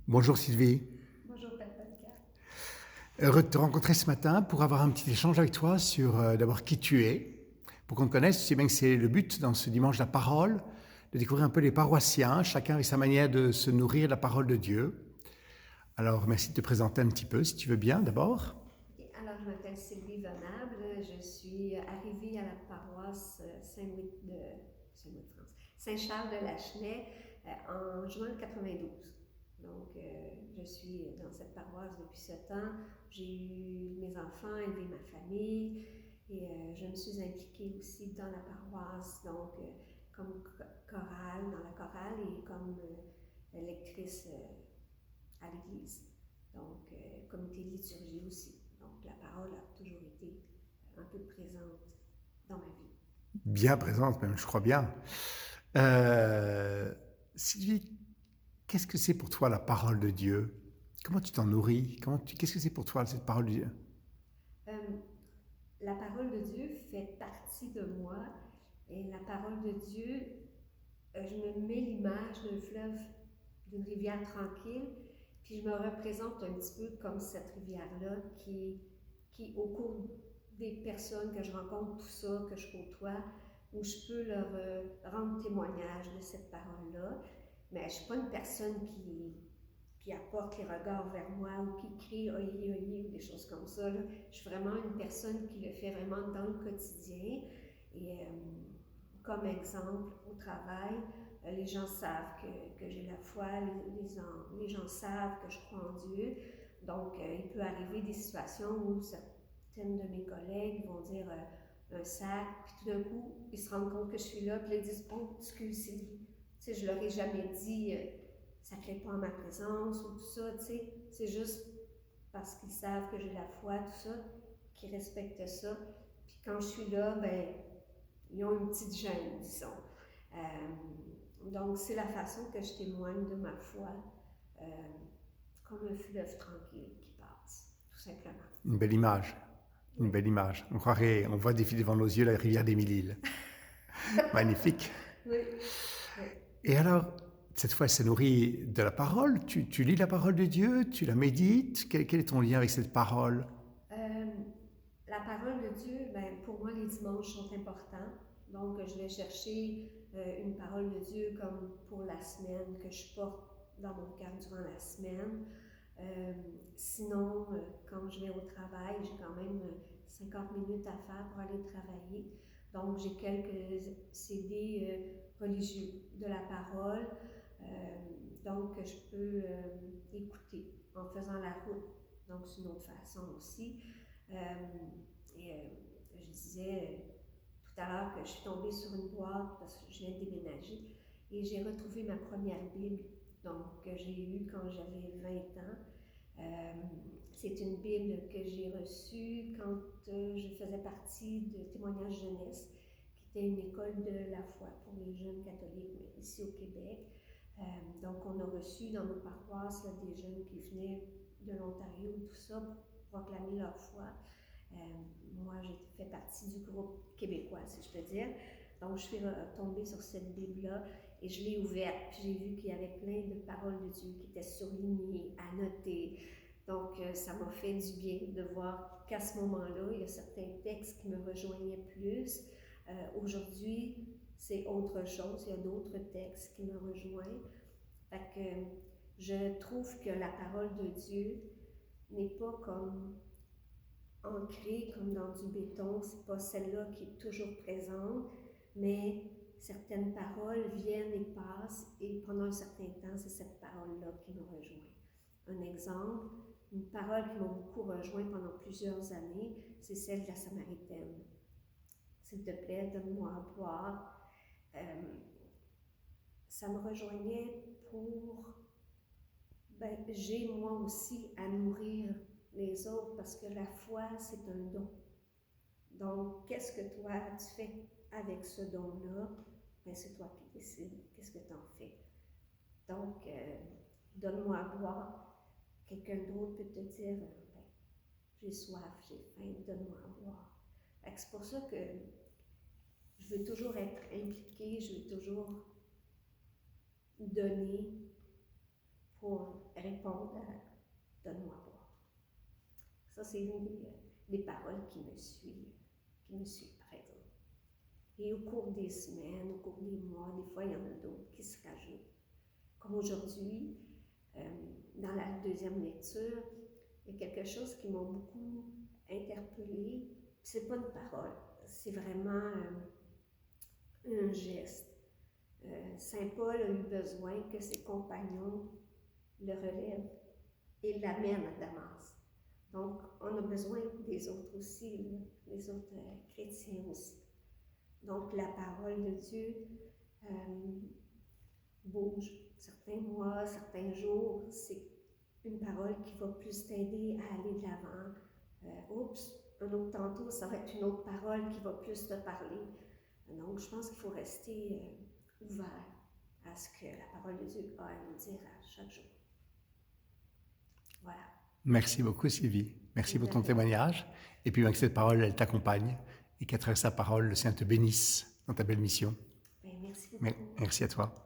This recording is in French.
Bonjour Sylvie, Bonjour Patricia. heureux de te rencontrer ce matin pour avoir un petit échange avec toi sur d'abord qui tu es, pour qu'on te connaisse. Tu sais bien que c'est le but dans ce dimanche de la parole, de découvrir un peu les paroissiens, chacun avec sa manière de se nourrir de la parole de Dieu. Alors merci de te présenter un petit peu si tu veux bien d'abord. Ok, alors, je m'appelle Sylvie Venable. Je suis arrivée à la paroisse Saint-Louis de France, Saint-Charles de Lachenay en juin 92. Donc, je suis dans cette paroisse depuis 7 ans. J'ai eu mes enfants, élevé ma famille et je me suis impliquée aussi dans la paroisse, donc comme chorale, dans la chorale et comme lectrice à l'église. Donc, comité de liturgie aussi. Donc, la parole a toujours été un peu présente dans ma vie. Bien présente même, je crois bien. Euh, Sylvie, qu'est-ce que c'est pour toi la parole de Dieu? Comment tu t'en nourris? Qu'est-ce que c'est pour toi cette parole de Dieu? Euh, la parole de Dieu fait partie de moi et la parole de Dieu, je me mets l'image d'un fleuve, d'une rivière tranquille, puis je me représente un petit peu comme cette rivière-là qui, au cours des personnes que je rencontre, tout ça, que je côtoie, où je peux leur rendre témoignage de cette parole-là. Mais je ne suis pas une personne qui apporte les regards vers moi ou qui crie oye oye ou des choses comme ça. Là. Je suis vraiment une personne qui le fait vraiment dans le quotidien. Et comme exemple, au travail, les gens savent que j'ai la foi, les gens savent que je crois en Dieu. Donc, il peut arriver des situations où certaines de mes collègues vont dire un sac, puis tout d'un coup, ils se rendent compte que je suis là, puis ils disent oh, excuse Sylvie. Tu sais, je leur ai jamais dit ça ne crée pas en ma présence ou tout ça, tu sais. C'est juste parce qu'ils savent que j'ai la foi, tout ça, qu'ils respectent ça. Puis quand je suis là, ben, ils ont une petite gêne, disons. Donc, c'est la façon que je témoigne de ma foi, euh, comme un fleuve tranquille qui passe, tout simplement. Une belle image. Une Oui. belle image. On croirait, on voit défiler devant nos yeux la rivière d'Émile-Île. Magnifique. Oui, oui. Et alors, cette fois, elle se nourrit de la parole. Tu lis la parole de Dieu, tu la médites. Quel est ton lien avec cette parole? Euh, la parole de Dieu, ben, pour moi, les dimanches sont importants. Donc, je vais chercher une parole de Dieu comme pour la semaine que je porte dans mon cœur durant la semaine. Euh, Sinon, quand je vais au travail, j'ai quand même 50 minutes à faire pour aller travailler. Donc, j'ai quelques CD religieux de la parole. Euh, donc, je peux écouter en faisant la route. Donc, c'est une autre façon aussi. Euh, je disais tout à l'heure que je suis tombée sur une boîte parce que je viens de déménager et j'ai retrouvé ma première Bible, donc que j'ai eue quand j'avais 20 ans. Euh, c'est une Bible que j'ai reçue quand je faisais partie de Témoignage Jeunesse, qui était une école de la foi pour les jeunes catholiques ici au Québec. Donc, on a reçu dans nos paroisses là, des jeunes qui venaient de l'Ontario et tout ça pour proclamer leur foi. Euh, Moi, j'ai fait partie du groupe québécois, si je peux dire. Donc, je suis tombée sur cette Bible-là et je l'ai ouverte. Puis j'ai vu qu'il y avait plein de paroles de Dieu qui étaient surlignées, annotées. Donc, ça m'a fait du bien de voir qu'à ce moment-là, il y a certains textes qui me rejoignaient plus. Aujourd'hui, c'est autre chose. Il y a d'autres textes qui me rejoignent. Fait que je trouve que la parole de Dieu n'est pas comme ancrée comme dans du béton, c'est pas celle-là qui est toujours présente, mais certaines paroles viennent et passent, et pendant un certain temps, c'est cette parole-là qui me rejoint. Un exemple, une parole qui m'a beaucoup rejoint pendant plusieurs années, c'est celle de la Samaritaine. S'il te plaît, donne-moi à boire. Euh, Ça me rejoignait pour ben, j'ai moi aussi à nourrir les autres parce que la foi, c'est un don. Donc, qu'est-ce que toi, tu fais avec ce don-là? Ben, c'est toi qui décides. Qu'est-ce que tu en fais? Donc, donne-moi à boire. Quelqu'un d'autre peut te dire, ben, j'ai soif, j'ai faim, donne-moi à boire. C'est pour ça que je veux toujours être impliquée, je veux toujours donner pour répondre à donne-moi à boire. Ça, c'est une des paroles qui me suit, par exemple. Et au cours des semaines, au cours des mois, des fois, il y en a d'autres qui se rajoutent. Comme aujourd'hui, dans la deuxième lecture, il y a quelque chose qui m'a beaucoup interpellée. C'est pas une parole, c'est vraiment un geste. Saint Paul a eu besoin que ses compagnons le relèvent et l'amènent à Damas. Donc, on a besoin des autres aussi, les autres chrétiens aussi. Donc, la parole de Dieu bouge. Certains mois, certains jours, c'est une parole qui va plus t'aider à aller de l'avant. Un autre tantôt, ça va être une autre parole qui va plus te parler. Donc, je pense qu'il faut rester ouvert à ce que la parole de Dieu a à nous dire à chaque jour. Voilà. Merci beaucoup, Sylvie. Merci pour ton témoignage. Et puis, que cette parole, elle t'accompagne et qu'à travers sa parole, le Seigneur te bénisse dans ta belle mission. Merci beaucoup. Merci à toi.